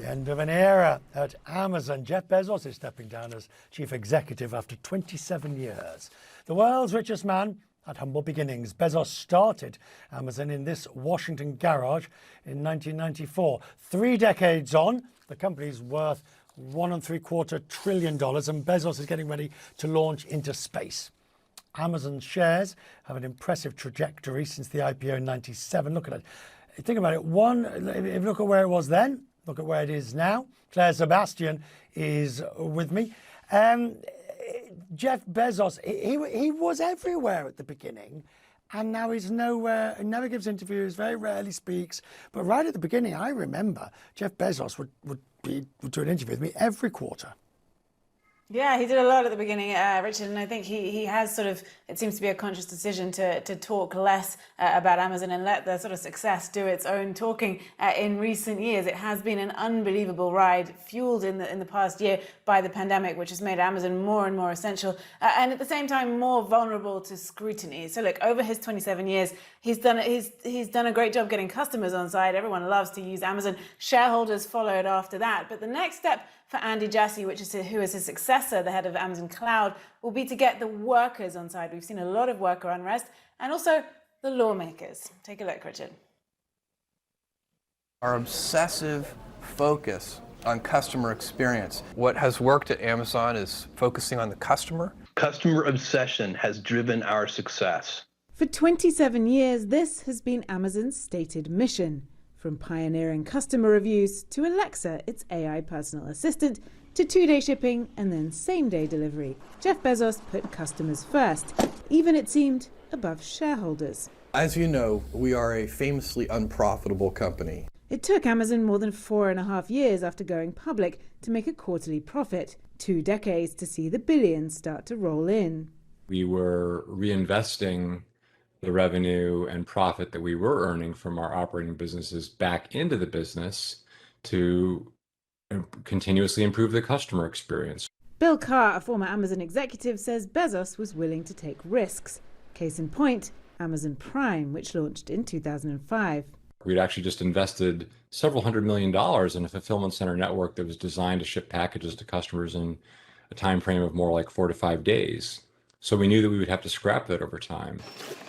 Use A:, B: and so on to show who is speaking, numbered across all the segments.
A: End of an era at Amazon. Jeff Bezos is stepping down as chief executive after 27 years. The world's richest man had humble beginnings. Bezos started Amazon in this Washington garage in 1994. 3 decades on, the company's worth $1.75 trillion, and Bezos is getting ready to launch into space. Amazon shares have an impressive trajectory since the IPO in 97. Look at it. Think about it. If you look at where it was then, look at where it is now. Claire Sebastian is with me. Jeff Bezos, he was everywhere at the beginning, and now he's nowhere. He never gives interviews, very rarely speaks. But right at the beginning, I remember Jeff Bezos would do an interview with me every quarter.
B: Yeah, he did a lot at the beginning, Richard, and I think he has sort of, it seems to be a conscious decision to talk less about Amazon and let the sort of success do its own talking in recent years. It has been an unbelievable ride, fueled in the past year by the pandemic, which has made Amazon more and more essential, and at the same time more vulnerable to scrutiny. So look, over his 27 years, he's done a great job getting customers on side. Everyone loves to use Amazon. Shareholders followed after that. But the next step for Andy Jassy, who is his successor, the head of Amazon Cloud, will be to get the workers on side. We've seen a lot of worker unrest, and also the lawmakers. Take a look, Richard.
C: Our obsessive focus on customer experience. What has worked at Amazon is focusing on the customer.
D: Customer obsession has driven our success.
B: For 27 years, this has been Amazon's stated mission. From pioneering customer reviews to Alexa, its AI personal assistant, to 2-day shipping and then same-day delivery, Jeff Bezos put customers first, even, it seemed, above shareholders.
C: As you know, we are a famously unprofitable company.
B: It took Amazon more than 4.5 years after going public to make a quarterly profit, 2 decades to see the billions start to roll in.
E: We were reinvesting the revenue and profit that we were earning from our operating businesses back into the business to continuously improve the customer experience.
B: Bill Carr, a former Amazon executive, says Bezos was willing to take risks. Case in point, Amazon Prime, which launched in 2005.
E: We'd actually just invested several $100 million in a fulfillment center network that was designed to ship packages to customers in a time frame of more like 4 to 5 days. So we knew that we would have to scrap that over time.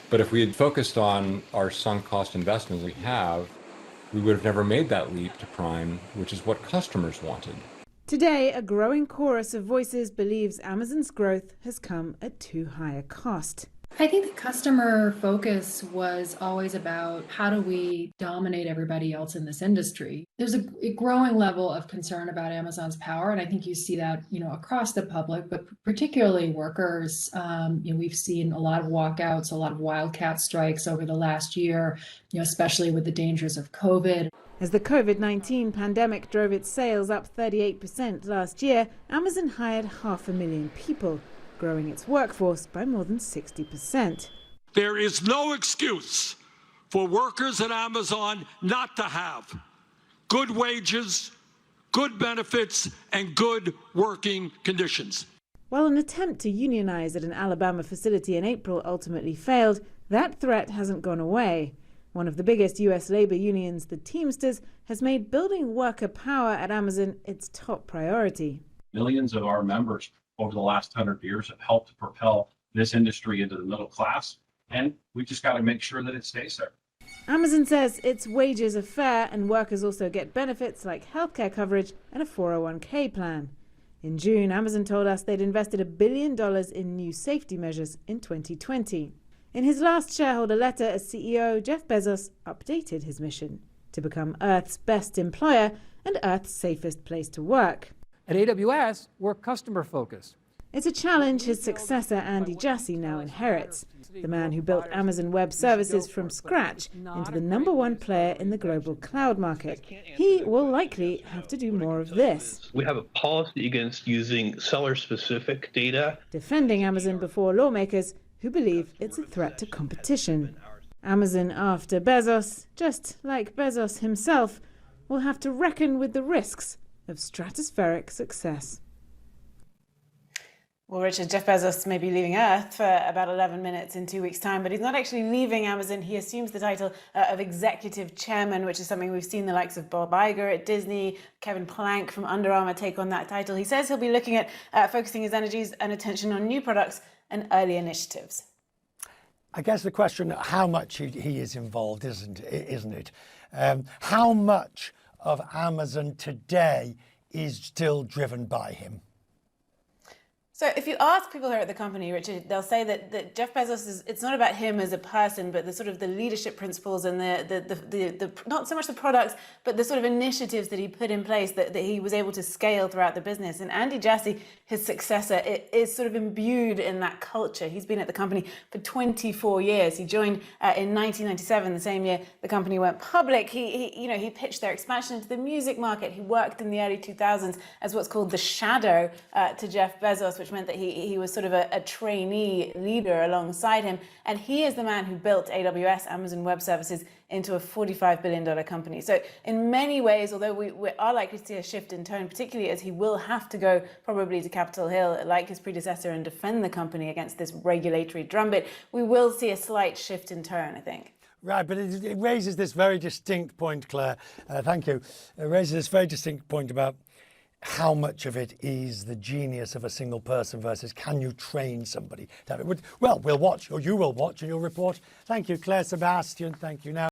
E: But if we had focused on our sunk cost investments we would have never made that leap to Prime, which is what customers wanted.
B: Today, a growing chorus of voices believes Amazon's growth has come at too high a cost.
F: I think the customer focus was always about how do we dominate everybody else in this industry. There's a growing level of concern about Amazon's power, and I think you see that, across the public, but particularly workers. We've seen a lot of walkouts, a lot of wildcat strikes over the last year, especially with the dangers of COVID.
B: As the COVID-19 pandemic drove its sales up 38% last year, Amazon hired 500,000 people, growing its workforce by more than 60%.
G: There is no excuse for workers at Amazon not to have good wages, good benefits, and good working conditions.
B: While an attempt to unionize at an Alabama facility in April ultimately failed, that threat hasn't gone away. One of the biggest U.S. labor unions, the Teamsters, has made building worker power at Amazon its top priority.
H: Millions of our members over the last 100 years have helped to propel this industry into the middle class, and we just got to make sure that it stays there.
B: Amazon says its wages are fair and workers also get benefits like healthcare coverage and a 401k plan. In June, Amazon told us they'd invested $1 billion in new safety measures in 2020. In his last shareholder letter as CEO, Jeff Bezos updated his mission to become Earth's best employer and Earth's safest place to work.
I: At AWS, we're customer-focused.
B: It's a challenge his successor, Andy Jassy, now inherits. The man who built Amazon Web Services from scratch into the #1 player in the global cloud market. He will likely have to do more of this.
D: We have a policy against using seller-specific data.
B: Defending Amazon before lawmakers who believe it's a threat to competition. Amazon, after Bezos, just like Bezos himself, will have to reckon with the risks of stratospheric success. Well, Richard, Jeff Bezos may be leaving Earth for about 11 minutes in 2 weeks' time, but he's not actually leaving Amazon. He assumes the title of executive chairman, which is something we've seen the likes of Bob Iger at Disney, Kevin Plank from Under Armour take on that title. He says he'll be looking at focusing his energies and attention on new products and early initiatives.
A: I guess the question, how much he is involved, isn't it? How much of Amazon today is still driven by him?
B: So if you ask people here at the company, Richard, they'll say that Jeff Bezos it's not about him as a person, but the sort of the leadership principles and the not so much the products, but the sort of initiatives that he put in place that he was able to scale throughout the business. And Andy Jassy, his successor, is sort of imbued in that culture. He's been at the company for 24 years. He joined in 1997, the same year the company went public. He pitched their expansion into the music market. He worked in the early 2000s as what's called the shadow to Jeff Bezos, which meant that he was sort of a trainee leader alongside him. And he is the man who built AWS, Amazon Web Services, into a $45 billion company. So in many ways, although we are likely to see a shift in tone, particularly as he will have to go probably to Capitol Hill, like his predecessor, and defend the company against this regulatory drumbeat, we will see a slight shift in tone, I think.
A: Right, but it raises this very distinct point, Claire. Thank you. It raises this very distinct point about how much of it is the genius of a single person versus can you train somebody? Well, we'll watch, or you will watch, and you'll report. Thank you, Claire Sebastian. Thank you. Now,